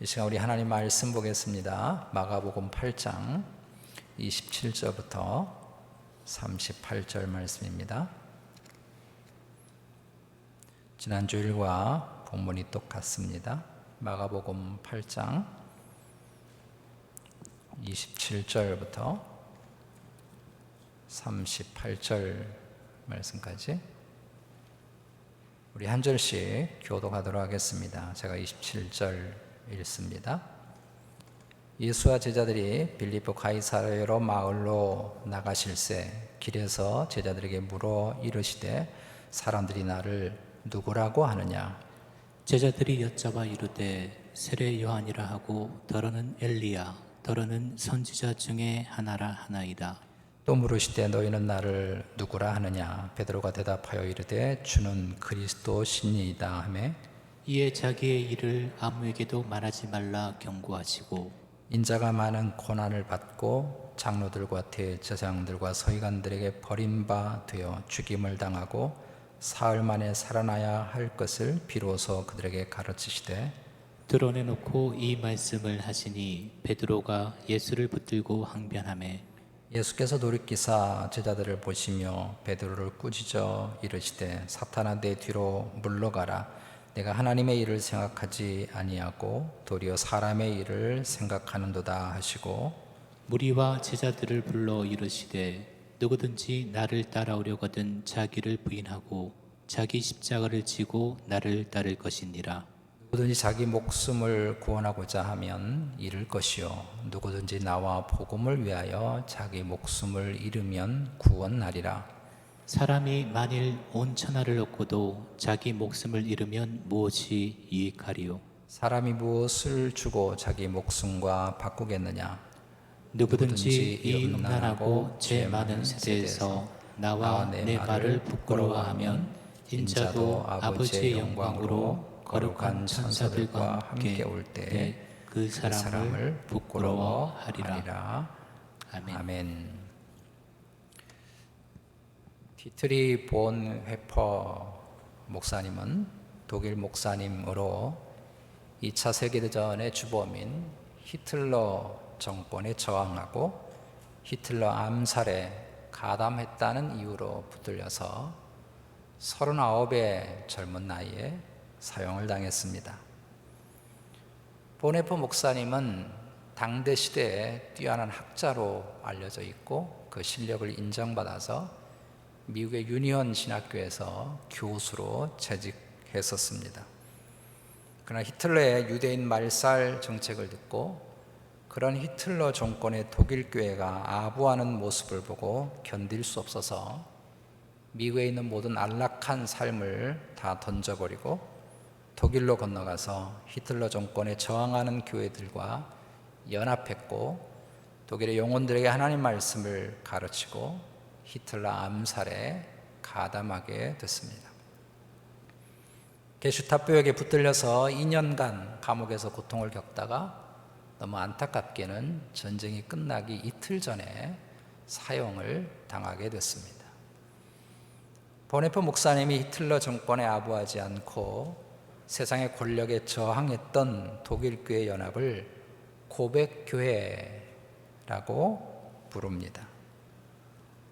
이 시간 우리 하나님 말씀 보겠습니다. 마가복음 8장 27절부터 38절 말씀입니다. 지난주일과 본문이 똑같습니다. 마가복음 8장 27절부터 38절 말씀까지 우리 한 절씩 교독하도록 하겠습니다. 제가 27절 읽습니다. 예수와 제자들이 빌립보 가이사랴로 마을로 나가실새 길에서 제자들에게 물어 이르시되 사람들이 나를 누구라고 하느냐? 제자들이 여쭤봐 이르되 세례 요한이라 하고 더러는 엘리야 더러는 선지자 중에 하나라 하나이다. 또 물으시되 너희는 나를 누구라 하느냐? 베드로가 대답하여 이르되 주는 그리스도시니이다 하매 이에 자기의 일을 아무에게도 말하지 말라 경고하시고 인자가 많은 고난을 받고 장로들과 대제사장들과 서기관들에게 버림바 되어 죽임을 당하고 사흘 만에 살아나야 할 것을 비로소 그들에게 가르치시되 드러내놓고 이 말씀을 하시니 베드로가 예수를 붙들고 항변하매 예수께서 돌이키사 제자들을 보시며 베드로를 꾸짖어 이르시되 사탄아 내 뒤로 물러가라. 내가 하나님의 일을 생각하지 아니하고 도리어 사람의 일을 생각하는도다 하시고 무리와 제자들을 불러 이르시되 누구든지 나를 따라오려거든 자기를 부인하고 자기 십자가를 지고 나를 따를 것이니라. 누구든지 자기 목숨을 구원하고자 하면 잃을 것이요 누구든지 나와 복음을 위하여 자기 목숨을 잃으면 구원하리라. 사람이 만일 온 천하를 얻고도 자기 목숨을 잃으면 무엇이 유익하리요? 사람이 무엇을 주고 자기 목숨과 바꾸겠느냐? 누구든지 이 음란하고 죄 많은 세대에서 나와 내 말을 부끄러워하면 인자도 아버지의 영광으로 거룩한 천사들과 함께 올 때에 그 사람을 부끄러워하리라. 아멘. 아멘. 디트리 본 회퍼 목사님은 독일 목사님으로 2차 세계대전의 주범인 히틀러 정권에 저항하고 히틀러 암살에 가담했다는 이유로 붙들려서 39의 젊은 나이에 사형을 당했습니다. 보네퍼 목사님은 당대 시대에 뛰어난 학자로 알려져 있고 그 실력을 인정받아서 미국의 유니온 신학교에서 교수로 재직했었습니다. 그러나 히틀러의 유대인 말살 정책을 듣고 그런 히틀러 정권의 독일 교회가 아부하는 모습을 보고 견딜 수 없어서 미국에 있는 모든 안락한 삶을 다 던져버리고 독일로 건너가서 히틀러 정권에 저항하는 교회들과 연합했고 독일의 영혼들에게 하나님 말씀을 가르치고 히틀러 암살에 가담하게 됐습니다. 게슈타포역에 붙들려서 2년간 감옥에서 고통을 겪다가 너무 안타깝게는 전쟁이 끝나기 이틀 전에 사형을 당하게 됐습니다. 보네퍼 목사님이 히틀러 정권에 아부하지 않고 세상의 권력에 저항했던 독일교회 연합을 고백교회라고 부릅니다.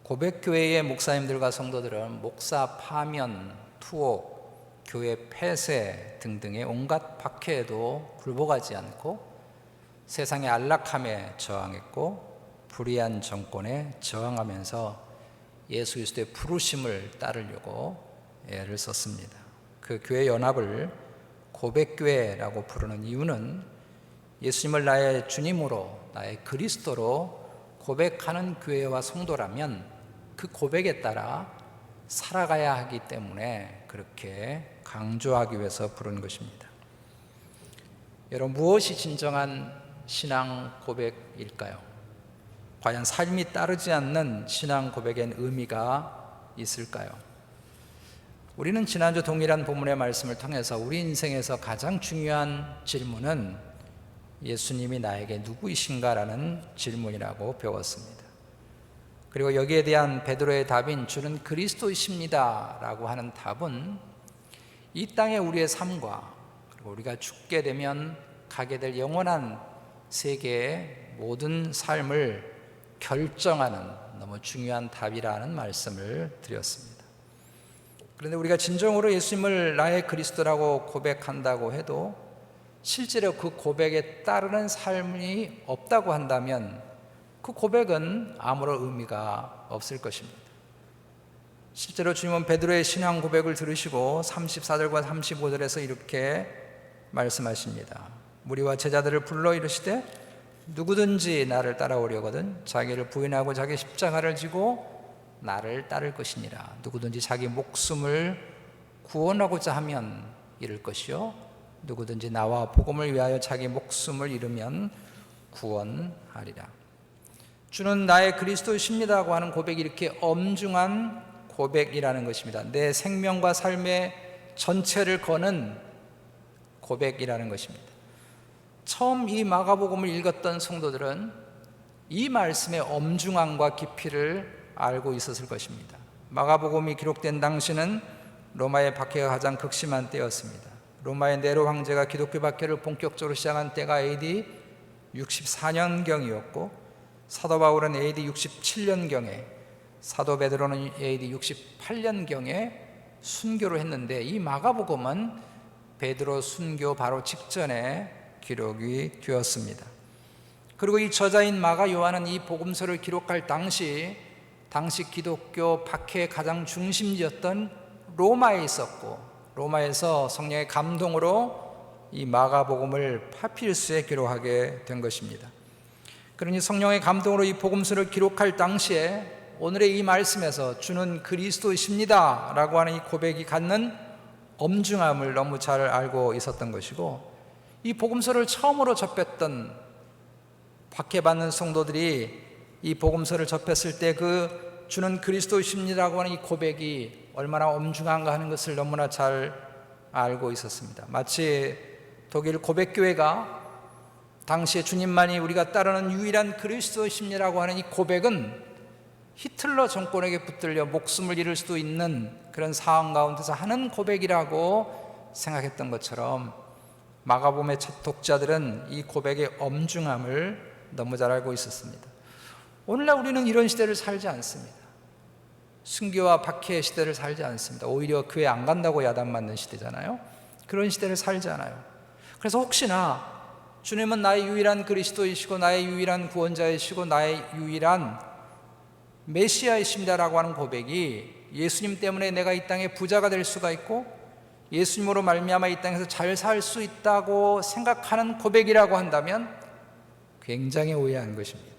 고백교회의 목사님들과 성도들은 목사 파면, 투옥, 교회 폐쇄 등등의 온갖 박해에도 굴복하지 않고 세상의 안락함에 저항했고 불의한 정권에 저항하면서 예수 그리스도의 부르심을 따르려고 애를 썼습니다. 그 교회 연합을 고백교회라고 부르는 이유는 예수님을 나의 주님으로 나의 그리스도로 고백하는 교회와 성도라면 그 고백에 따라 살아가야 하기 때문에 그렇게 강조하기 위해서 부른 것입니다. 여러분, 무엇이 진정한 신앙 고백일까요? 과연 삶이 따르지 않는 신앙 고백엔 의미가 있을까요? 우리는 지난주 동일한 본문의 말씀을 통해서 우리 인생에서 가장 중요한 질문은 예수님이 나에게 누구이신가라는 질문이라고 배웠습니다. 그리고 여기에 대한 베드로의 답인 주는 그리스도이십니다 라고 하는 답은 이 땅의 우리의 삶과 그리고 우리가 죽게 되면 가게 될 영원한 세계의 모든 삶을 결정하는 너무 중요한 답이라는 말씀을 드렸습니다. 그런데 우리가 진정으로 예수님을 나의 그리스도라고 고백한다고 해도 실제로 그 고백에 따르는 삶이 없다고 한다면 그 고백은 아무런 의미가 없을 것입니다. 실제로 주님은 베드로의 신앙 고백을 들으시고 34절과 35절에서 이렇게 말씀하십니다. 무리와 제자들을 불러 이르시되 누구든지 나를 따라오려거든 자기를 부인하고 자기 십자가를 지고 나를 따를 것이니라. 누구든지 자기 목숨을 구원하고자 하면 잃을 것이요 누구든지 나와 복음을 위하여 자기 목숨을 잃으면 구원하리라. 주는 나의 그리스도이십니다고 하는 고백이 이렇게 엄중한 고백이라는 것입니다. 내 생명과 삶의 전체를 거는 고백이라는 것입니다. 처음 이 마가복음을 읽었던 성도들은 이 말씀의 엄중함과 깊이를 알고 있었을 것입니다. 마가복음이 기록된 당시는 로마의 박해가 가장 극심한 때였습니다. 로마의 네로 황제가 기독교 박해를 본격적으로 시작한 때가 AD 64년경이었고 사도 바울은 AD 67년경에 사도 베드로는 AD 68년경에 순교를 했는데 이 마가복음은 베드로 순교 바로 직전에 기록이 되었습니다. 그리고 이 저자인 마가 요한은 이 복음서를 기록할 당시 기독교 박해의 가장 중심지였던 로마에 있었고 로마에서 성령의 감동으로 이 마가복음을 파피루스에 기록하게 된 것입니다. 그러니 성령의 감동으로 이 복음서를 기록할 당시에 오늘의 이 말씀에서 주는 그리스도이십니다 라고 하는 이 고백이 갖는 엄중함을 너무 잘 알고 있었던 것이고 이 복음서를 처음으로 접했던 박해받는 성도들이 이 복음서를 접했을 때 그 주는 그리스도이십니다라고 하는 이 고백이 얼마나 엄중한가 하는 것을 너무나 잘 알고 있었습니다. 마치 독일 고백교회가 당시에 주님만이 우리가 따르는 유일한 그리스도이십니다라고 하는 이 고백은 히틀러 정권에게 붙들려 목숨을 잃을 수도 있는 그런 상황 가운데서 하는 고백이라고 생각했던 것처럼 마가복음의 첫 독자들은 이 고백의 엄중함을 너무 잘 알고 있었습니다. 오늘날 우리는 이런 시대를 살지 않습니다. 순교와 박해의 시대를 살지 않습니다. 오히려 교회 안 간다고 야단 맞는 시대잖아요. 그런 시대를 살지 않아요. 그래서 혹시나 주님은 나의 유일한 그리스도이시고 나의 유일한 구원자이시고 나의 유일한 메시아이십니다라고 하는 고백이 예수님 때문에 내가 이 땅에 부자가 될 수가 있고 예수님으로 말미암아 이 땅에서 잘 살 수 있다고 생각하는 고백이라고 한다면 굉장히 오해한 것입니다.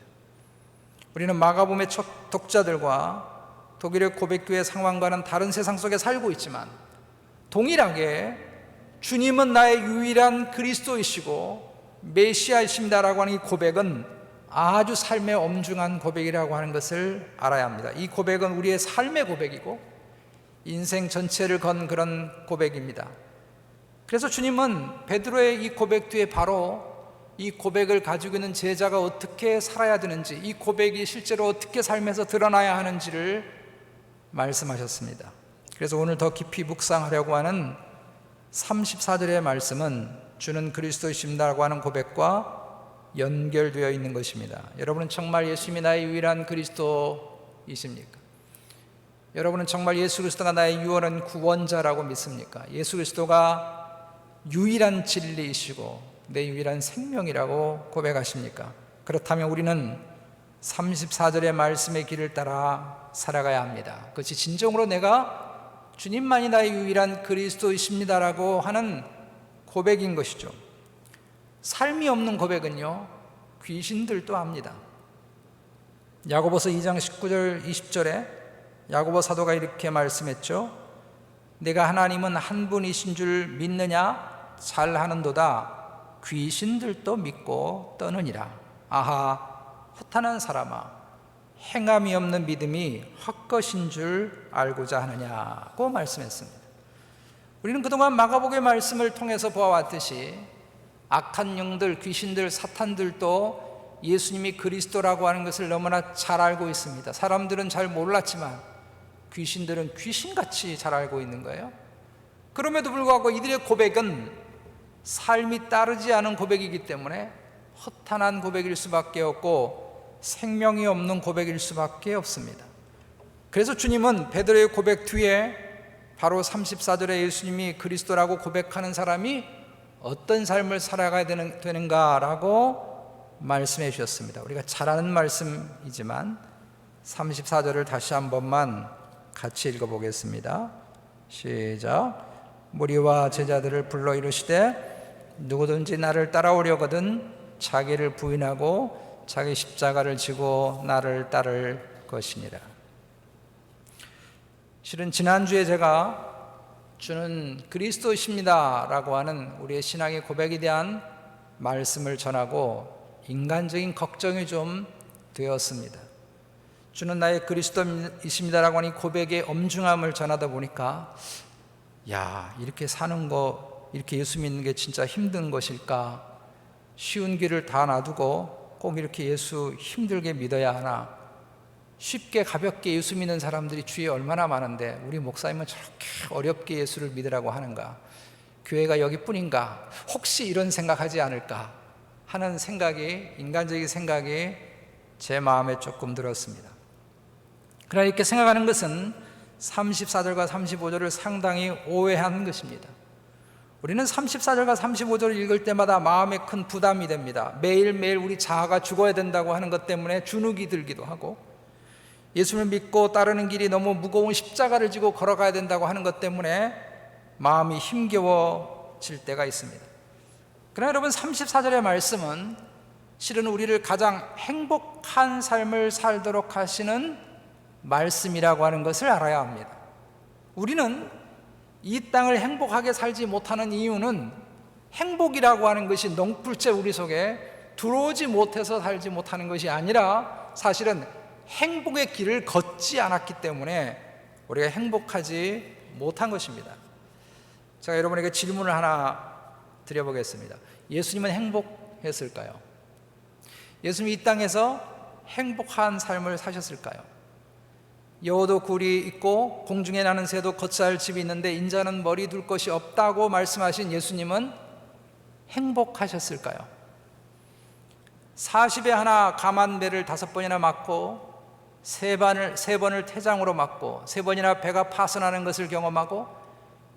우리는 마가복음의 첫 독자들과 독일의 고백교회 상황과는 다른 세상 속에 살고 있지만 동일하게 주님은 나의 유일한 그리스도이시고 메시아이십니다라고 하는 이 고백은 아주 삶의 엄중한 고백이라고 하는 것을 알아야 합니다. 이 고백은 우리의 삶의 고백이고 인생 전체를 건 그런 고백입니다. 그래서 주님은 베드로의 이 고백 뒤에 바로 이 고백을 가지고 있는 제자가 어떻게 살아야 되는지, 이 고백이 실제로 어떻게 삶에서 드러나야 하는지를 말씀하셨습니다. 그래서 오늘 더 깊이 묵상하려고 하는 34절의 말씀은 주는 그리스도이십니다라고 하는 고백과 연결되어 있는 것입니다. 여러분은 정말 예수님이 나의 유일한 그리스도이십니까? 여러분은 정말 예수 그리스도가 나의 유일한 구원자라고 믿습니까? 예수 그리스도가 유일한 진리이시고 내 유일한 생명이라고 고백하십니까? 그렇다면 우리는 34절의 말씀의 길을 따라 살아가야 합니다. 그것이 진정으로 내가 주님만이 나의 유일한 그리스도이십니다라고 하는 고백인 것이죠. 삶이 없는 고백은요, 귀신들도 합니다. 야고보서 2장 19절 20절에 야고보 사도가 이렇게 말씀했죠. 내가 하나님은 한 분이신 줄 믿느냐? 잘하는도다. 귀신들도 믿고 떠느니라. 아하, 허탄한 사람아, 행함이 없는 믿음이 헛것인 줄 알고자 하느냐고 말씀했습니다. 우리는 그동안 마가복음의 말씀을 통해서 보아왔듯이 악한 영들, 귀신들, 사탄들도 예수님이 그리스도라고 하는 것을 너무나 잘 알고 있습니다. 사람들은 잘 몰랐지만 귀신들은 귀신같이 잘 알고 있는 거예요. 그럼에도 불구하고 이들의 고백은 삶이 따르지 않은 고백이기 때문에 허탄한 고백일 수밖에 없고 생명이 없는 고백일 수밖에 없습니다. 그래서 주님은 베드로의 고백 뒤에 바로 34절에 예수님이 그리스도라고 고백하는 사람이 어떤 삶을 살아가야 되는가라고 말씀해 주셨습니다. 우리가 잘 아는 말씀이지만 34절을 다시 한 번만 같이 읽어보겠습니다. 시작. 무리와 제자들을 불러 이르시되 누구든지 나를 따라오려거든 자기를 부인하고 자기 십자가를 지고 나를 따를 것이니라. 실은 지난주에 제가 주는 그리스도이십니다 라고 하는 우리의 신앙의 고백에 대한 말씀을 전하고 인간적인 걱정이 좀 되었습니다. 주는 나의 그리스도이십니다 라고 하는 고백의 엄중함을 전하다 보니까 이렇게 사는 거, 이렇게 예수 믿는 게 진짜 힘든 것일까? 쉬운 길을 다 놔두고 꼭 이렇게 예수 힘들게 믿어야 하나? 쉽게 가볍게 예수 믿는 사람들이 주위에 얼마나 많은데 우리 목사님은 저렇게 어렵게 예수를 믿으라고 하는가? 교회가 여기뿐인가? 혹시 이런 생각하지 않을까 하는 생각이, 인간적인 생각이 제 마음에 조금 들었습니다. 그러나 이렇게 생각하는 것은 34절과 35절을 상당히 오해한 것입니다. 우리는 34절과 35절을 읽을 때마다 마음에 큰 부담이 됩니다. 매일매일 우리 자아가 죽어야 된다고 하는 것 때문에 주눅이 들기도 하고, 예수를 믿고 따르는 길이 너무 무거운 십자가를 지고 걸어가야 된다고 하는 것 때문에 마음이 힘겨워질 때가 있습니다. 그러나 여러분, 34절의 말씀은 실은 우리를 가장 행복한 삶을 살도록 하시는 말씀이라고 하는 것을 알아야 합니다. 우리는 이 땅을 행복하게 살지 못하는 이유는 행복이라고 하는 것이 넝풀째 우리 속에 들어오지 못해서 살지 못하는 것이 아니라 사실은 행복의 길을 걷지 않았기 때문에 우리가 행복하지 못한 것입니다. 제가 여러분에게 질문을 하나 드려보겠습니다. 예수님은 행복했을까요? 예수님이 이 땅에서 행복한 삶을 사셨을까요? 여호도 굴이 있고 공중에 나는 새도 걷잘 집이 있는데 인자는 머리 둘 것이 없다고 말씀하신 예수님은 행복하셨을까요? 40에 하나 감한 배를 5번이나 맞고 세 번을 태장으로 맞고 3번이나 배가 파손하는 것을 경험하고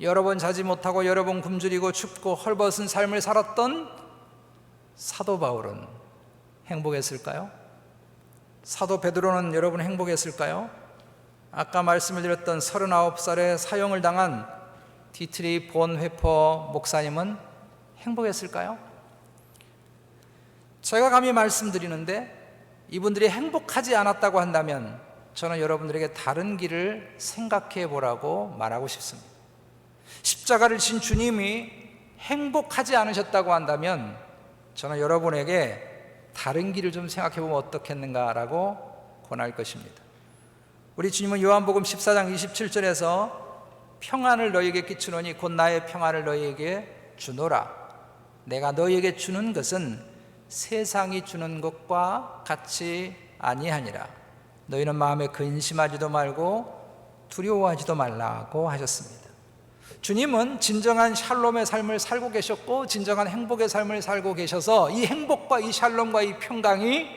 여러 번 자지 못하고 여러 번 굶주리고 춥고 헐벗은 삶을 살았던 사도 바울은 행복했을까요? 사도 베드로는 여러분 행복했을까요? 아까 말씀을 드렸던 39살에 사형을 당한 디트리 본 회퍼 목사님은 행복했을까요? 제가 감히 말씀드리는데 이분들이 행복하지 않았다고 한다면 저는 여러분들에게 다른 길을 생각해 보라고 말하고 싶습니다. 십자가를 진 주님이 행복하지 않으셨다고 한다면 저는 여러분에게 다른 길을 좀 생각해 보면 어떻겠는가라고 권할 것입니다. 우리 주님은 요한복음 14장 27절에서 평안을 너희에게 끼치노니 곧 나의 평안을 너희에게 주노라. 내가 너희에게 주는 것은 세상이 주는 것과 같이 아니하니라. 너희는 마음에 근심하지도 말고 두려워하지도 말라고 하셨습니다. 주님은 진정한 샬롬의 삶을 살고 계셨고 진정한 행복의 삶을 살고 계셔서 이 행복과 이 샬롬과 이 평강이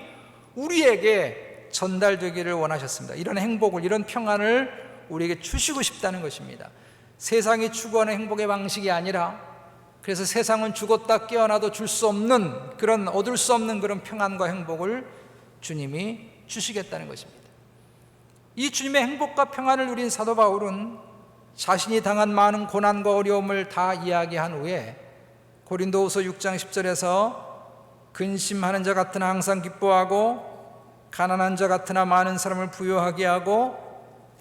우리에게 전달되기를 원하셨습니다. 이런 행복을, 이런 평안을 우리에게 주시고 싶다는 것입니다. 세상이 추구하는 행복의 방식이 아니라, 그래서 세상은 죽었다 깨어나도 줄 수 없는 그런, 얻을 수 없는 그런 평안과 행복을 주님이 주시겠다는 것입니다. 이 주님의 행복과 평안을 누린 사도 바울은 자신이 당한 많은 고난과 어려움을 다 이야기한 후에 고린도후서 6장 10절에서 근심하는 자 같으나 항상 기뻐하고 가난한 자 같으나 많은 사람을 부유하게 하고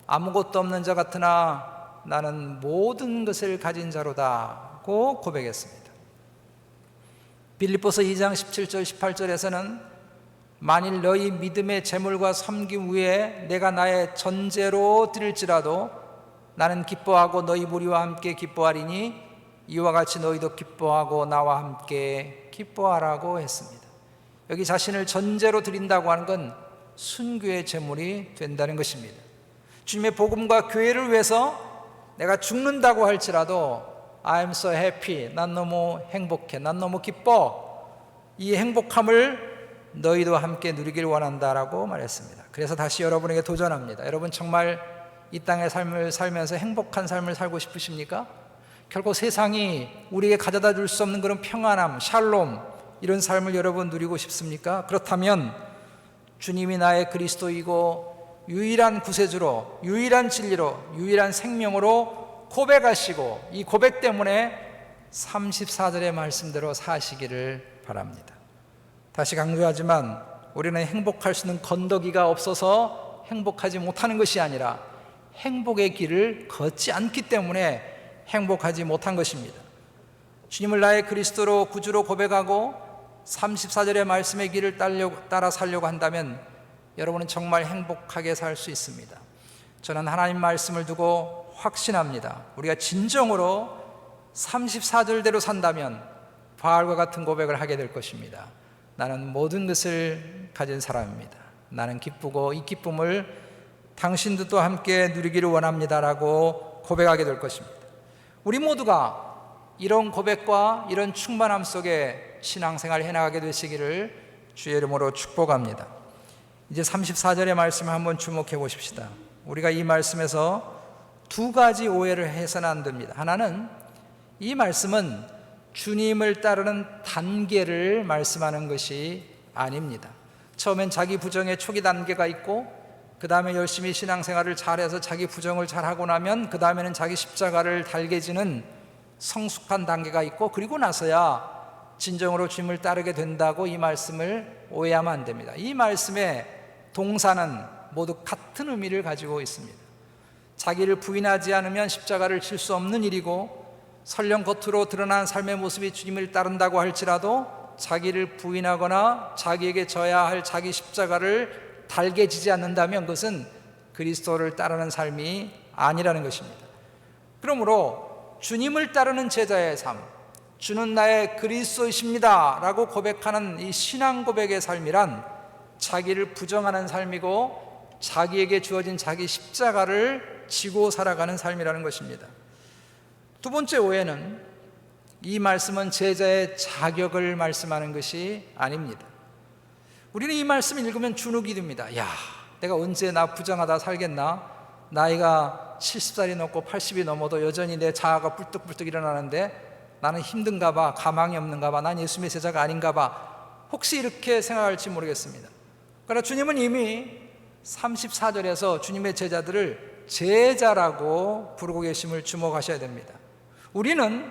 아무것도 없는 자 같으나 나는 모든 것을 가진 자로다고 고백했습니다. 빌립보서 2장 17절 18절에서는 만일 너희 믿음의 재물과 섬김 위에 내가 나의 전제로 드릴지라도 나는 기뻐하고 너희 무리와 함께 기뻐하리니 이와 같이 너희도 기뻐하고 나와 함께 기뻐하라고 했습니다. 여기 자신을 전제로 드린다고 하는 건 순교의 제물이 된다는 것입니다. 주님의 복음과 교회를 위해서 내가 죽는다고 할지라도 I'm so happy. 난 너무 행복해. 난 너무 기뻐. 이 행복함을 너희도 함께 누리길 원한다라고 말했습니다. 그래서 다시 여러분에게 도전합니다. 여러분 정말 이 땅의 삶을 살면서 행복한 삶을 살고 싶으십니까? 결국 세상이 우리에게 가져다 줄 수 없는 그런 평안함, 샬롬, 이런 삶을 여러분 누리고 싶습니까? 그렇다면 주님이 나의 그리스도이고 유일한 구세주로, 유일한 진리로, 유일한 생명으로 고백하시고 이 고백 때문에 34절의 말씀대로 사시기를 바랍니다. 다시 강조하지만 우리는 행복할 수 있는 건더기가 없어서 행복하지 못하는 것이 아니라 행복의 길을 걷지 않기 때문에 행복하지 못한 것입니다. 주님을 나의 그리스도로 구주로 고백하고 34절의 말씀의 길을 따라 살려고 한다면 여러분은 정말 행복하게 살 수 있습니다. 저는 하나님 말씀을 두고 확신합니다. 우리가 진정으로 34절대로 산다면 바알과 같은 고백을 하게 될 것입니다. 나는 모든 것을 가진 사람입니다. 나는 기쁘고 이 기쁨을 당신도 또 함께 누리기를 원합니다라고 고백하게 될 것입니다. 우리 모두가 이런 고백과 이런 충만함 속에 신앙생활을 해나가게 되시기를 주의 이름으로 축복합니다. 이제 34절의 말씀을 한번 주목해 보십시다. 우리가 이 말씀에서 두 가지 오해를 해서는 안 됩니다. 하나는 이 말씀은 주님을 따르는 단계를 말씀하는 것이 아닙니다. 처음엔 자기 부정의 초기 단계가 있고 그 다음에 열심히 신앙생활을 잘해서 자기 부정을 잘하고 나면 그 다음에는 자기 십자가를 달게 지는 성숙한 단계가 있고 그리고 나서야 진정으로 주님을 따르게 된다고 이 말씀을 오해하면 안 됩니다. 이 말씀의 동사는 모두 같은 의미를 가지고 있습니다. 자기를 부인하지 않으면 십자가를 칠 수 없는 일이고 설령 겉으로 드러난 삶의 모습이 주님을 따른다고 할지라도 자기를 부인하거나 자기에게 져야 할 자기 십자가를 달게 지지 않는다면 그것은 그리스도를 따르는 삶이 아니라는 것입니다. 그러므로 주님을 따르는 제자의 삶, 주는 나의 그리스도이십니다 라고 고백하는 이 신앙 고백의 삶이란 자기를 부정하는 삶이고 자기에게 주어진 자기 십자가를 지고 살아가는 삶이라는 것입니다. 두 번째 오해는 이 말씀은 제자의 자격을 말씀하는 것이 아닙니다. 우리는 이 말씀을 읽으면 주눅이 듭니다. 야, 내가 언제 나 부정하다 살겠나? 나이가 70살이 넘고 80이 넘어도 여전히 내 자아가 뿔떡뿔떡 일어나는데 나는 힘든가 봐, 가망이 없는가 봐, 난 예수님의 제자가 아닌가 봐. 혹시 이렇게 생각할지 모르겠습니다. 그러나 주님은 이미 34절에서 주님의 제자들을 제자라고 부르고 계심을 주목하셔야 됩니다. 우리는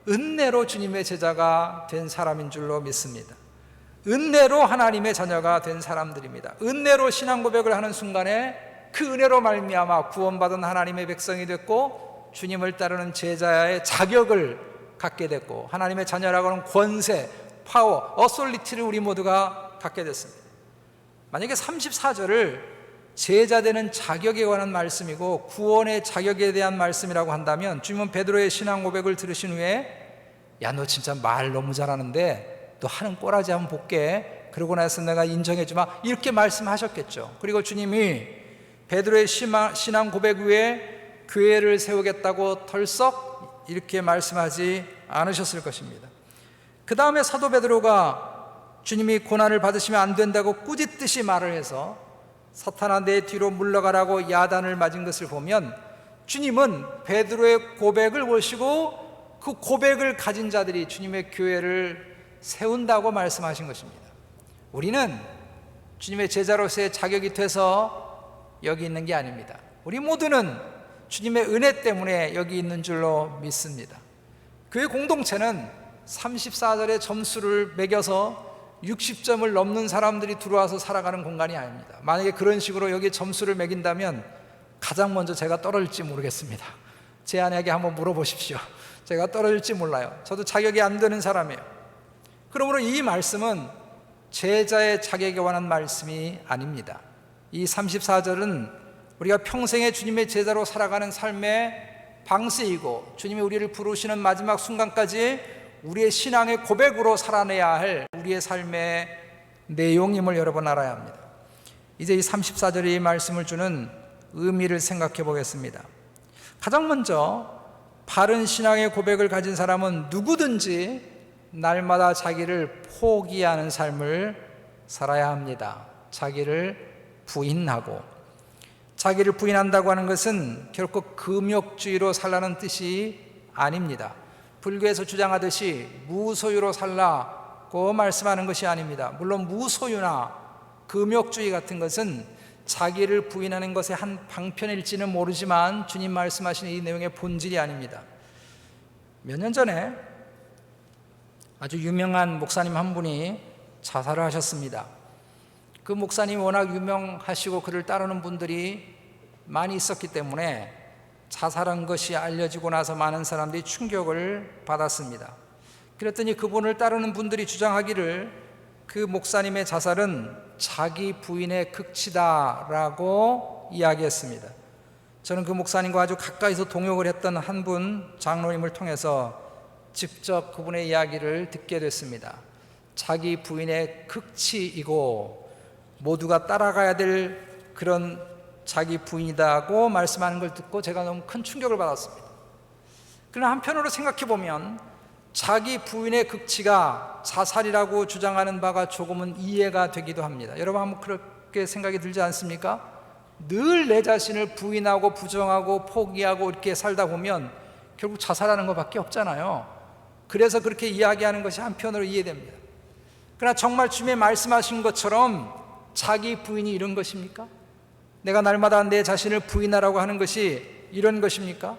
은혜로 주님의 제자가 된 사람인 줄로 믿습니다. 은혜로 하나님의 자녀가 된 사람들입니다. 은혜로 신앙 고백을 하는 순간에 그 은혜로 말미암아 구원받은 하나님의 백성이 됐고 주님을 따르는 제자의 자격을 갖게 됐고 하나님의 자녀라고 하는 권세, 파워, 어솔리티를 우리 모두가 갖게 됐습니다. 만약에 34절을 제자되는 자격에 관한 말씀이고 구원의 자격에 대한 말씀이라고 한다면 주님은 베드로의 신앙 고백을 들으신 후에 야, 너 진짜 말 너무 잘하는데 너 하는 꼬라지 한번 볼게. 그러고 나서 내가 인정해주마. 이렇게 말씀하셨겠죠. 그리고 주님이 베드로의 신앙 고백 후에 교회를 세우겠다고 덜썩 이렇게 말씀하지 않으셨을 것입니다. 그 다음에 사도 베드로가 주님이 고난을 받으시면 안 된다고 꾸짖듯이 말을 해서 사탄아 내 뒤로 물러가라고 야단을 맞은 것을 보면 주님은 베드로의 고백을 보시고 그 고백을 가진 자들이 주님의 교회를 세운다고 말씀하신 것입니다. 우리는 주님의 제자로서의 자격이 돼서 여기 있는 게 아닙니다. 우리 모두는 주님의 은혜 때문에 여기 있는 줄로 믿습니다. 교회 공동체는 34절의 점수를 매겨서 60점을 넘는 사람들이 들어와서 살아가는 공간이 아닙니다. 만약에 그런 식으로 여기에 점수를 매긴다면 가장 먼저 제가 떨어질지 모르겠습니다. 제 아내에게 한번 물어보십시오. 제가 떨어질지 몰라요. 저도 자격이 안 되는 사람이에요. 그러므로 이 말씀은 제자의 자격에 관한 말씀이 아닙니다. 이 34절은 우리가 평생에 주님의 제자로 살아가는 삶의 방식이고 주님이 우리를 부르시는 마지막 순간까지 우리의 신앙의 고백으로 살아내야 할 우리의 삶의 내용임을 여러분 알아야 합니다. 이제 이 34절의 말씀을 주는 의미를 생각해 보겠습니다. 가장 먼저 바른 신앙의 고백을 가진 사람은 누구든지 날마다 자기를 포기하는 삶을 살아야 합니다. 자기를 부인하고, 자기를 부인한다고 하는 것은 결코 금욕주의로 살라는 뜻이 아닙니다. 불교에서 주장하듯이 무소유로 살라고 말씀하는 것이 아닙니다. 물론 무소유나 금욕주의 같은 것은 자기를 부인하는 것의 한 방편일지는 모르지만 주님 말씀하시는 이 내용의 본질이 아닙니다. 몇 년 전에 아주 유명한 목사님 한 분이 자살을 하셨습니다. 그 목사님이 워낙 유명하시고 그를 따르는 분들이 많이 있었기 때문에 자살한 것이 알려지고 나서 많은 사람들이 충격을 받았습니다. 그랬더니 그분을 따르는 분들이 주장하기를 그 목사님의 자살은 자기 부인의 극치다라고 이야기했습니다. 저는 그 목사님과 아주 가까이서 동역을 했던 한 분 장로님을 통해서 직접 그분의 이야기를 듣게 됐습니다. 자기 부인의 극치이고 모두가 따라가야 될 그런 자기 부인이다고 말씀하는 걸 듣고 제가 너무 큰 충격을 받았습니다. 그러나 한편으로 생각해 보면 자기 부인의 극치가 자살이라고 주장하는 바가 조금은 이해가 되기도 합니다. 여러분 한번 그렇게 생각이 들지 않습니까? 늘 내 자신을 부인하고 부정하고 포기하고 이렇게 살다 보면 결국 자살하는 것밖에 없잖아요. 그래서 그렇게 이야기하는 것이 한편으로 이해됩니다. 그러나 정말 주님의 말씀하신 것처럼 자기 부인이 이런 것입니까? 내가 날마다 내 자신을 부인하라고 하는 것이 이런 것입니까?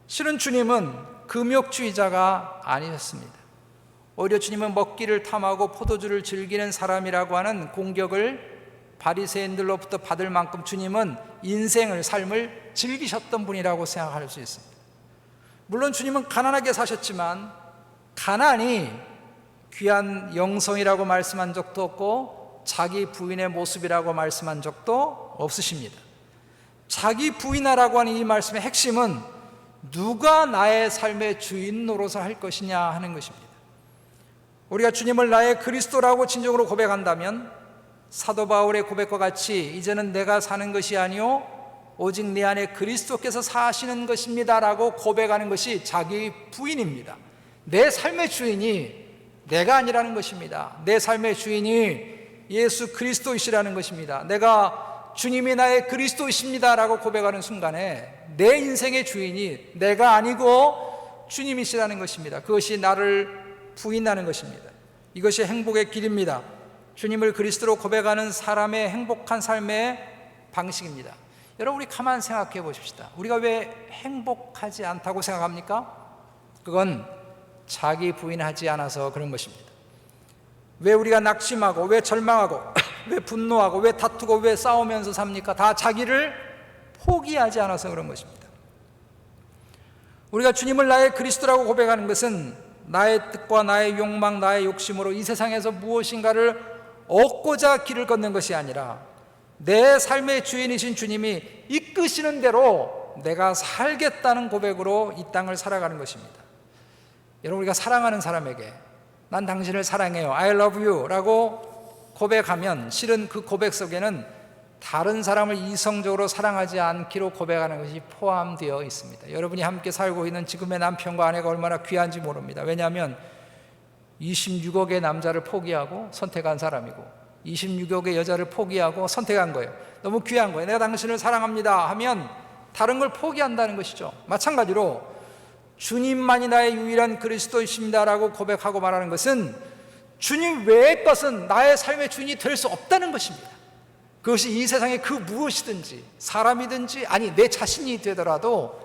실은 주님은 금욕주의자가 아니셨습니다. 오히려 주님은 먹기를 탐하고 포도주를 즐기는 사람이라고 하는 공격을 바리새인들로부터 받을 만큼 주님은 인생을, 삶을 즐기셨던 분이라고 생각할 수 있습니다. 물론 주님은 가난하게 사셨지만 가난이 귀한 영성이라고 말씀한 적도 없고 자기 부인의 모습이라고 말씀한 적도 없으십니다. 자기 부인하라고 하는 이 말씀의 핵심은 누가 나의 삶의 주인 노릇을 할 것이냐 하는 것입니다. 우리가 주님을 나의 그리스도라고 진정으로 고백한다면 사도 바울의 고백과 같이 이제는 내가 사는 것이 아니요 오직 내 안에 그리스도께서 사시는 것입니다 라고 고백하는 것이 자기 부인입니다. 내 삶의 주인이 내가 아니라는 것입니다. 내 삶의 주인이 예수 그리스도이시라는 것입니다. 내가 주님이 나의 그리스도이십니다 라고 고백하는 순간에 내 인생의 주인이 내가 아니고 주님이시라는 것입니다. 그것이 나를 부인하는 것입니다. 이것이 행복의 길입니다. 주님을 그리스도로 고백하는 사람의 행복한 삶의 방식입니다. 여러분, 우리 가만 생각해 보십시다. 우리가 왜 행복하지 않다고 생각합니까? 그건 자기 부인하지 않아서 그런 것입니다. 왜 우리가 낙심하고 왜 절망하고 왜 분노하고 왜 다투고 왜 싸우면서 삽니까? 다 자기를 포기하지 않아서 그런 것입니다. 우리가 주님을 나의 그리스도라고 고백하는 것은 나의 뜻과 나의 욕망, 나의 욕심으로 이 세상에서 무엇인가를 얻고자 길을 걷는 것이 아니라 내 삶의 주인이신 주님이 이끄시는 대로 내가 살겠다는 고백으로 이 땅을 살아가는 것입니다. 여러분, 우리가 사랑하는 사람에게 난 당신을 사랑해요, I love you 라고 고백하면 실은 그 고백 속에는 다른 사람을 이성적으로 사랑하지 않기로 고백하는 것이 포함되어 있습니다. 여러분이 함께 살고 있는 지금의 남편과 아내가 얼마나 귀한지 모릅니다. 왜냐하면 26억의 남자를 포기하고 선택한 사람이고 26억의 여자를 포기하고 선택한 거예요. 너무 귀한 거예요. 내가 당신을 사랑합니다 하면 다른 걸 포기한다는 것이죠. 마찬가지로 주님만이 나의 유일한 그리스도이십니다 라고 고백하고 말하는 것은 주님 외의 것은 나의 삶의 주인이 될 수 없다는 것입니다. 그것이 이 세상의 그 무엇이든지 사람이든지 아니 내 자신이 되더라도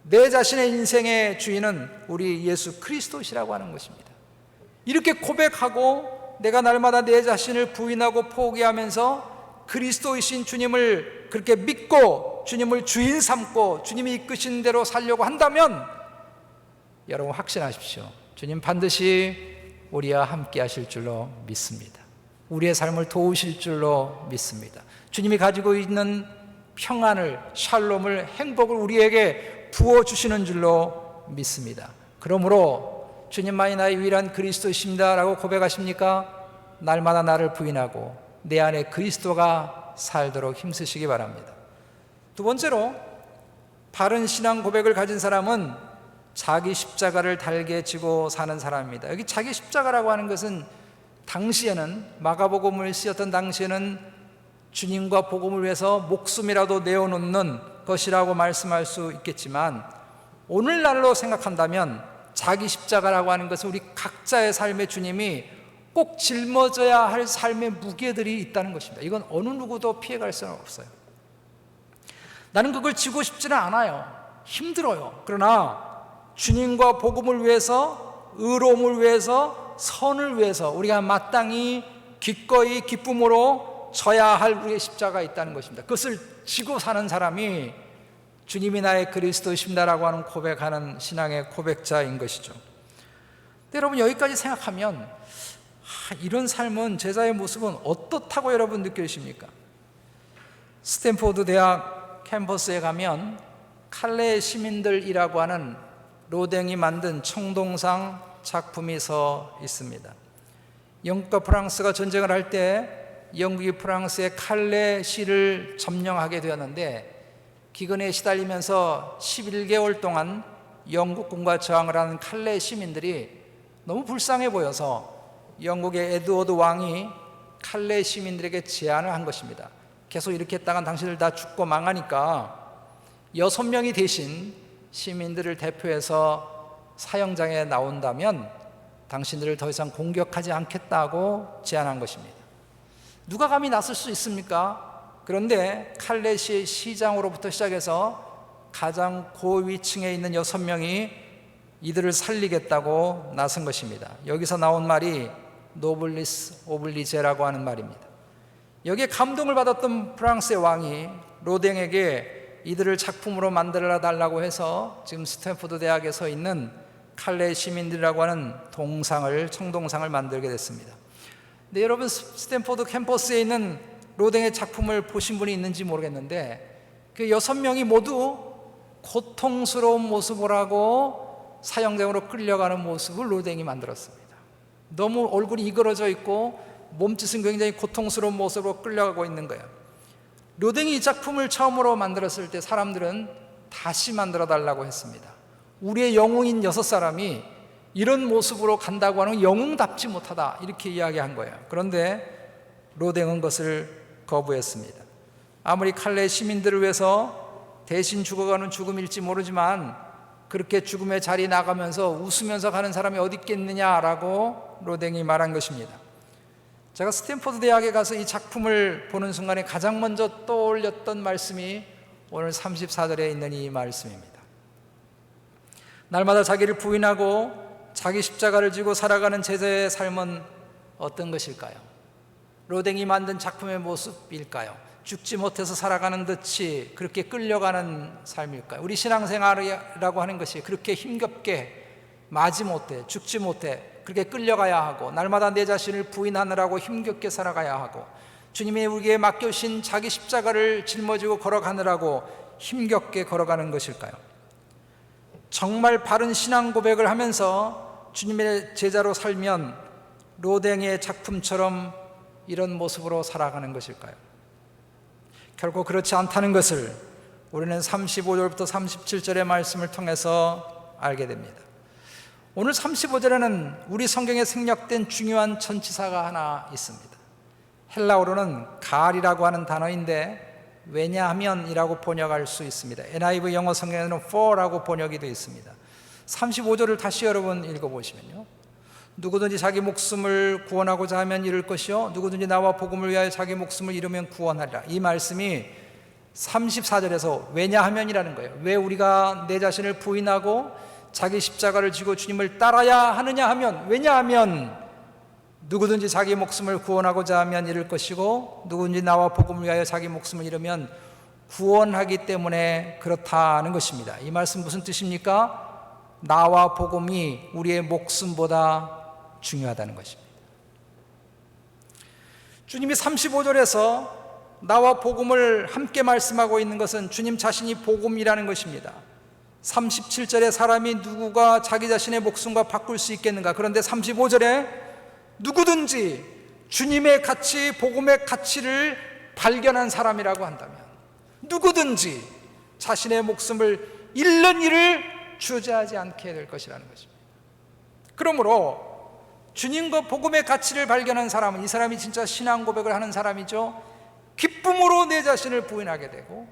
내 자신의 인생의 주인은 우리 예수 그리스도시라고 하는 것입니다. 이렇게 고백하고 내가 날마다 내 자신을 부인하고 포기하면서 그리스도이신 주님을 그렇게 믿고 주님을 주인 삼고 주님이 이끄신 대로 살려고 한다면 여러분 확신하십시오. 주님 반드시 우리와 함께 하실 줄로 믿습니다. 우리의 삶을 도우실 줄로 믿습니다. 주님이 가지고 있는 평안을, 샬롬을, 행복을 우리에게 부어주시는 줄로 믿습니다. 그러므로 주님만이 나의 유일한 그리스도이십니다 라고 고백하십니까? 날마다 나를 부인하고 내 안에 그리스도가 살도록 힘쓰시기 바랍니다. 두 번째로 바른 신앙 고백을 가진 사람은 자기 십자가를 달게 지고 사는 사람입니다. 여기 자기 십자가라고 하는 것은 당시에는, 마가복음을 쓰였던 당시에는 주님과 복음을 위해서 목숨이라도 내어놓는 것이라고 말씀할 수 있겠지만, 오늘날로 생각한다면 자기 십자가라고 하는 것은 우리 각자의 삶에 주님이 꼭 짊어져야 할 삶의 무게들이 있다는 것입니다. 이건 어느 누구도 피해갈 수는 없어요. 나는 그걸 지고 싶지는 않아요. 힘들어요. 그러나 주님과 복음을 위해서, 의로움을 위해서, 선을 위해서 우리가 마땅히 기꺼이 기쁨으로 져야 할 우리의 십자가가 있다는 것입니다. 그것을 지고 사는 사람이 주님이 나의 그리스도이십니다라고 하는 고백하는 신앙의 고백자인 것이죠. 근데 여러분, 여기까지 생각하면 이런 삶은, 제자의 모습은 어떻다고 여러분 느끼십니까? 스탠포드 대학 캠퍼스에 가면 칼레 시민들이라고 하는 로댕이 만든 청동상 작품이 서 있습니다. 영국과 프랑스가 전쟁을 할 때 영국이 프랑스의 칼레 시를 점령하게 되었는데, 기근에 시달리면서 11개월 동안 영국군과 저항을 하는 칼레 시민들이 너무 불쌍해 보여서 영국의 에드워드 왕이 칼레 시민들에게 제안을 한 것입니다. 계속 이렇게 했다간 당신들 다 죽고 망하니까 6명이 대신 시민들을 대표해서 사형장에 나온다면 당신들을 더 이상 공격하지 않겠다고 제안한 것입니다. 누가 감히 나설 수 있습니까? 그런데 칼레시 시장으로부터 시작해서 가장 고위층에 있는 6명이 이들을 살리겠다고 나선 것입니다. 여기서 나온 말이 노블리스 오블리제라고 하는 말입니다. 여기에 감동을 받았던 프랑스의 왕이 로댕에게 이들을 작품으로 만들어 달라고 해서 지금 스탠포드 대학에서 있는 칼레 시민들이라고 하는 동상을, 청동상을 만들게 됐습니다. 근데 여러분, 스탠포드 캠퍼스에 있는 로댕의 작품을 보신 분이 있는지 모르겠는데, 그 6명이 모두 고통스러운 모습을 하고 사형장으로 끌려가는 모습을 로댕이 만들었습니다. 너무 얼굴이 이그러져 있고 몸짓은 굉장히 고통스러운 모습으로 끌려가고 있는 거예요. 로댕이 이 작품을 처음으로 만들었을 때 사람들은 다시 만들어 달라고 했습니다. 우리의 영웅인 6사람이 이런 모습으로 간다고 하는 영웅답지 못하다, 이렇게 이야기한 거예요. 그런데 로댕은 그것을 거부했습니다. 아무리 칼레 시민들을 위해서 대신 죽어가는 죽음일지 모르지만 그렇게 죽음의 자리에 나가면서 웃으면서 가는 사람이 어디 있겠느냐라고 로댕이 말한 것입니다. 제가 스탠포드 대학에 가서 이 작품을 보는 순간에 가장 먼저 떠올렸던 말씀이 오늘 34절에 있는 이 말씀입니다. 날마다 자기를 부인하고 자기 십자가를 지고 살아가는 제자의 삶은 어떤 것일까요? 로댕이 만든 작품의 모습일까요? 죽지 못해서 살아가는 듯이 그렇게 끌려가는 삶일까요? 우리 신앙생활이라고 하는 것이 그렇게 힘겹게 마지못해, 죽지 못해 그렇게 끌려가야 하고, 날마다 내 자신을 부인하느라고 힘겹게 살아가야 하고, 주님이 우리에게 맡겨주신 자기 십자가를 짊어지고 걸어가느라고 힘겹게 걸어가는 것일까요? 정말 바른 신앙 고백을 하면서 주님의 제자로 살면 로댕의 작품처럼 이런 모습으로 살아가는 것일까요? 결코 그렇지 않다는 것을 우리는 35절부터 37절의 말씀을 통해서 알게 됩니다. 오늘 35절에는 우리 성경에 생략된 중요한 전치사가 하나 있습니다. 헬라어로는 갈이라고 하는 단어인데 왜냐하면이라고 번역할 수 있습니다. NIV 영어 성경에는 for라고 번역이 되어 있습니다. 35절을 다시 여러분 읽어보시면요, 누구든지 자기 목숨을 구원하고자 하면 잃을 것이요 누구든지 나와 복음을 위하여 자기 목숨을 잃으면 구원하리라. 이 말씀이 34절에서 왜냐하면이라는 거예요. 왜 우리가 내 자신을 부인하고 자기 십자가를 지고 주님을 따라야 하느냐 하면, 왜냐하면 누구든지 자기 목숨을 구원하고자 하면 잃을 것이고 누구든지 나와 복음을 위하여 자기 목숨을 잃으면 구원하기 때문에 그렇다는 것입니다. 이 말씀 무슨 뜻입니까? 나와 복음이 우리의 목숨보다 중요하다는 것입니다. 주님이 35절에서 나와 복음을 함께 말씀하고 있는 것은 주님 자신이 복음이라는 것입니다. 37절에 사람이 누구가 자기 자신의 목숨과 바꿀 수 있겠는가? 그런데 35절에 누구든지 주님의 가치, 복음의 가치를 발견한 사람이라고 한다면, 누구든지 자신의 목숨을 잃는 일을 주저하지 않게 될 것이라는 것입니다. 그러므로 주님과 복음의 가치를 발견한 사람은 이 사람이 진짜 신앙 고백을 하는 사람이죠. 기쁨으로 내 자신을 부인하게 되고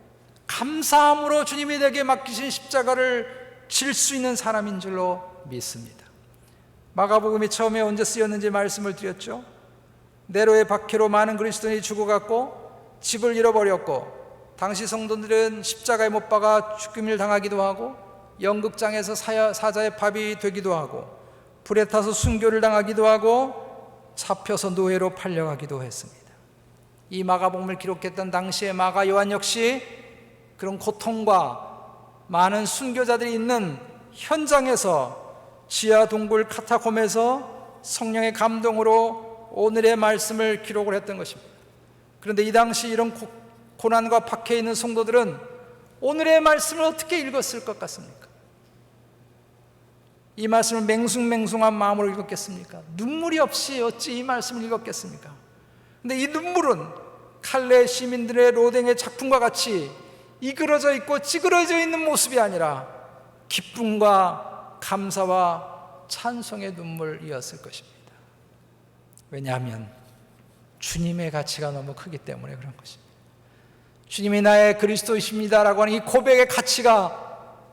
감사함으로 주님이 내게 맡기신 십자가를 질 수 있는 사람인 줄로 믿습니다. 마가복음이 처음에 언제 쓰였는지 말씀을 드렸죠. 네로의 박해로 많은 그리스도인이 죽어갔고 집을 잃어버렸고 당시 성도들은 십자가에 못 박아 죽임을 당하기도 하고 연극장에서 사자의 밥이 되기도 하고 불에 타서 순교를 당하기도 하고 잡혀서 노예로 팔려가기도 했습니다. 이 마가복음을 기록했던 당시의 마가 요한 역시 그런 고통과 많은 순교자들이 있는 현장에서 지하 동굴 카타콤에서 성령의 감동으로 오늘의 말씀을 기록을 했던 것입니다. 그런데 이 당시 이런 고난과 박해에 있는 성도들은 오늘의 말씀을 어떻게 읽었을 것 같습니까? 이 말씀을 맹숭맹숭한 마음으로 읽었겠습니까? 눈물이 없이 어찌 이 말씀을 읽었겠습니까? 근데 이 눈물은 칼레 시민들의 로댕의 작품과 같이 이그러져 있고 찌그러져 있는 모습이 아니라 기쁨과 감사와 찬송의 눈물이었을 것입니다. 왜냐하면 주님의 가치가 너무 크기 때문에 그런 것입니다. 주님이 나의 그리스도이십니다라고 하는 이 고백의 가치가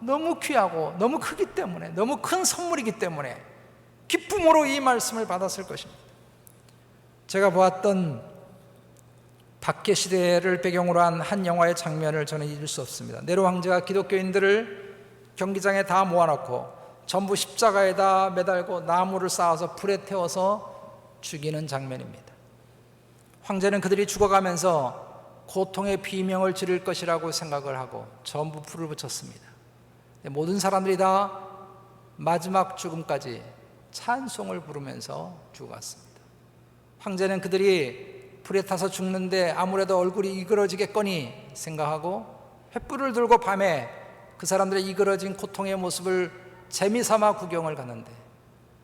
너무 귀하고 너무 크기 때문에, 너무 큰 선물이기 때문에 기쁨으로 이 말씀을 받았을 것입니다. 제가 보았던 박해 시대를 배경으로 한 영화의 장면을 저는 잊을 수 없습니다. 네로 황제가 기독교인들을 경기장에 다 모아놓고 전부 십자가에다 매달고 나무를 쌓아서 불에 태워서 죽이는 장면입니다. 황제는 그들이 죽어가면서 고통의 비명을 지를 것이라고 생각을 하고 전부 불을 붙였습니다. 모든 사람들이 다 마지막 죽음까지 찬송을 부르면서 죽어갔습니다. 황제는 그들이 불에 타서 죽는데 아무래도 얼굴이 이그러지겠거니 생각하고 횃불을 들고 밤에 그 사람들의 이그러진 고통의 모습을 재미삼아 구경을 가는데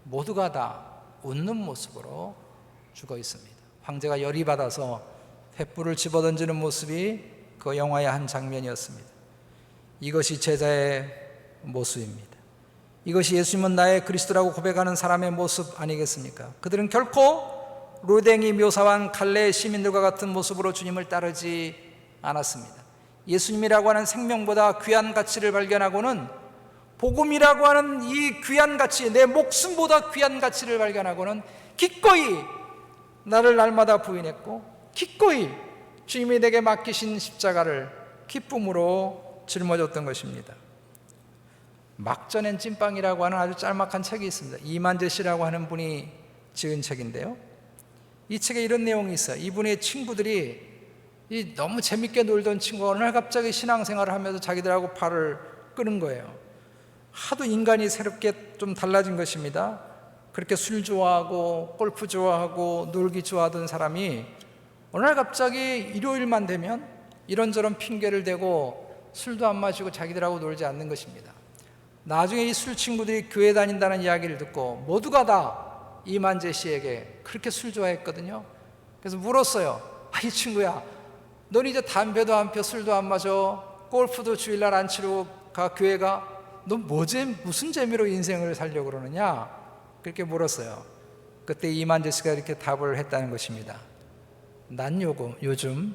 모두가 다 웃는 모습으로 죽어 있습니다. 황제가 열이 받아서 횃불을 집어던지는 모습이 그 영화의 한 장면이었습니다. 이것이 제자의 모습입니다. 이것이 예수님은 나의 그리스도라고 고백하는 사람의 모습 아니겠습니까? 그들은 결코 로댕이 묘사한 갈레의 시민들과 같은 모습으로 주님을 따르지 않았습니다. 예수님이라고 하는 생명보다 귀한 가치를 발견하고는 복음이라고 하는 이 귀한 가치, 내 목숨보다 귀한 가치를 발견하고는 기꺼이 나를 날마다 부인했고 기꺼이 주님이 내게 맡기신 십자가를 기쁨으로 짊어졌던 것입니다. 막전엔 찐빵이라고 하는 아주 짤막한 책이 있습니다. 이만재 씨라고 하는 분이 지은 책인데요, 이 책에 이런 내용이 있어요. 이분의 친구들이 너무 재밌게 놀던 친구가 어느 날 갑자기 신앙생활을 하면서 자기들하고 발을 끄는 거예요. 하도 인간이 새롭게 좀 달라진 것입니다. 그렇게 술 좋아하고 골프 좋아하고 놀기 좋아하던 사람이 어느 날 갑자기 일요일만 되면 이런저런 핑계를 대고 술도 안 마시고 자기들하고 놀지 않는 것입니다. 나중에 이 술 친구들이 교회 다닌다는 이야기를 듣고 모두가 다 이만재 씨에게 그렇게 술 좋아했거든요. 그래서 물었어요. 이 친구야, 넌 이제 담배도 안 펴, 술도 안 마셔, 골프도 주일날 안 치러 가, 교회 가, 넌 무슨 재미로 인생을 살려고 그러느냐? 그렇게 물었어요. 그때 이만재 씨가 이렇게 답을 했다는 것입니다. 난 요즘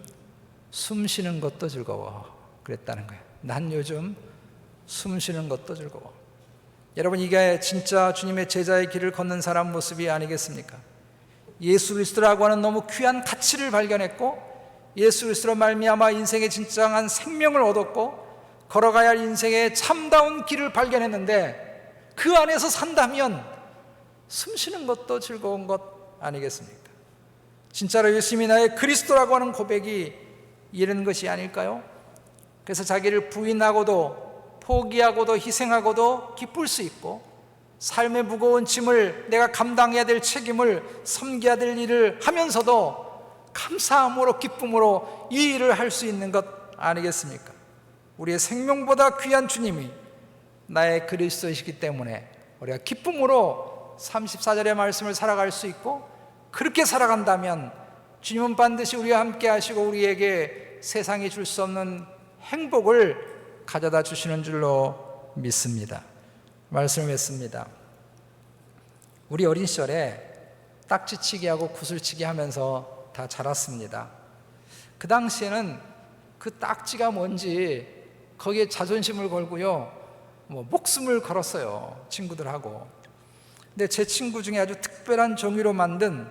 숨 쉬는 것도 즐거워. 그랬다는 거예요. 난 요즘 숨 쉬는 것도 즐거워. 여러분, 이게 진짜 주님의 제자의 길을 걷는 사람 모습이 아니겠습니까? 예수 그리스도라고 하는 너무 귀한 가치를 발견했고 예수 그리스도로 말미암아 인생의 진정한 생명을 얻었고 걸어가야 할 인생의 참다운 길을 발견했는데 그 안에서 산다면 숨 쉬는 것도 즐거운 것 아니겠습니까? 진짜로 예수님이 나의 그리스도라고 하는 고백이 이런 것이 아닐까요? 그래서 자기를 부인하고도 포기하고도 희생하고도 기쁠 수 있고 삶의 무거운 짐을 내가 감당해야 될 책임을 섬겨야 될 일을 하면서도 감사함으로 기쁨으로 이 일을 할 수 있는 것 아니겠습니까? 우리의 생명보다 귀한 주님이 나의 그리스도이시기 때문에 우리가 기쁨으로 34절의 말씀을 살아갈 수 있고 그렇게 살아간다면 주님은 반드시 우리와 함께 하시고 우리에게 세상이 줄 수 없는 행복을 가져다 주시는 줄로 믿습니다. 말씀을 맺습니다. 우리 어린 시절에 딱지치기하고 구슬치기 하면서 다 자랐습니다. 그 당시에는 그 딱지가 뭔지 거기에 자존심을 걸고요, 목숨을 걸었어요, 친구들하고. 근데 제 친구 중에 아주 특별한 종이로 만든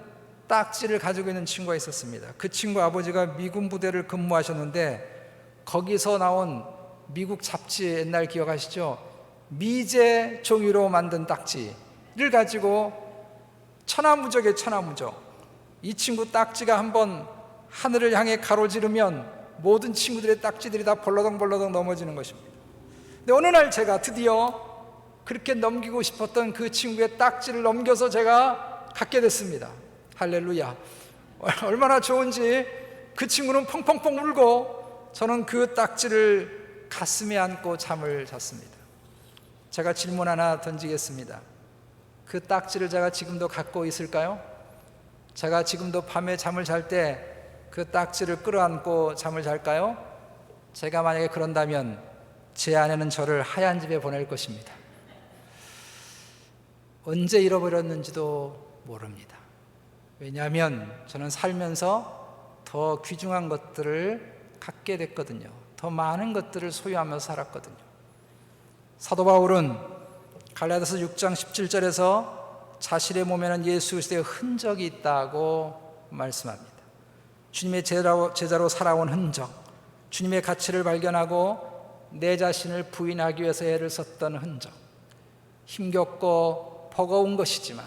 딱지를 가지고 있는 친구가 있었습니다. 그 친구 아버지가 미군 부대를 근무하셨는데 거기서 나온 미국 잡지, 옛날 기억하시죠? 미제 종이로 만든 딱지를 가지고 천하무적이에요, 천하무적. 이 친구 딱지가 한번 하늘을 향해 가로지르면 모든 친구들의 딱지들이 다 벌러덩벌러덩 넘어지는 것입니다. 근데 어느 날 제가 드디어 그렇게 넘기고 싶었던 그 친구의 딱지를 넘겨서 제가 갖게 됐습니다. 할렐루야. 얼마나 좋은지. 그 친구는 펑펑펑 울고 저는 그 딱지를 가슴에 안고 잠을 잤습니다. 제가 질문 하나 던지겠습니다. 그 딱지를 제가 지금도 갖고 있을까요? 제가 지금도 밤에 잠을 잘 때 그 딱지를 끌어안고 잠을 잘까요? 제가 만약에 그런다면 제 아내는 저를 하얀 집에 보낼 것입니다. 언제 잃어버렸는지도 모릅니다. 왜냐하면 저는 살면서 더 귀중한 것들을 갖게 됐거든요. 더 많은 것들을 소유하면서 살았거든요. 사도 바울은 갈라디아서 6장 17절에서 자신의 몸에는 예수 그리스도의 흔적이 있다고 말씀합니다. 주님의 제자로 살아온 흔적, 주님의 가치를 발견하고 내 자신을 부인하기 위해서 애를 썼던 흔적, 힘겹고 버거운 것이지만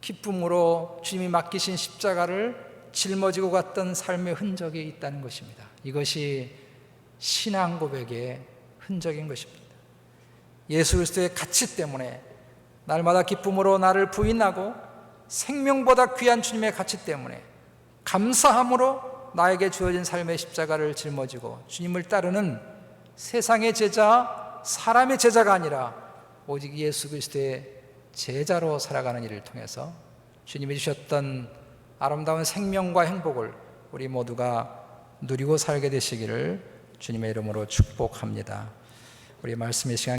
기쁨으로 주님이 맡기신 십자가를 짊어지고 갔던 삶의 흔적이 있다는 것입니다. 이것이 신앙 고백의 흔적인 것입니다. 예수 그리스도의 가치 때문에 날마다 기쁨으로 나를 부인하고 생명보다 귀한 주님의 가치 때문에 감사함으로 나에게 주어진 삶의 십자가를 짊어지고 주님을 따르는 세상의 제자, 사람의 제자가 아니라 오직 예수 그리스도의 제자로 살아가는 일을 통해서 주님이 주셨던 아름다운 생명과 행복을 우리 모두가 누리고 살게 되시기를 주님의 이름으로 축복합니다. 우리 말씀의 시간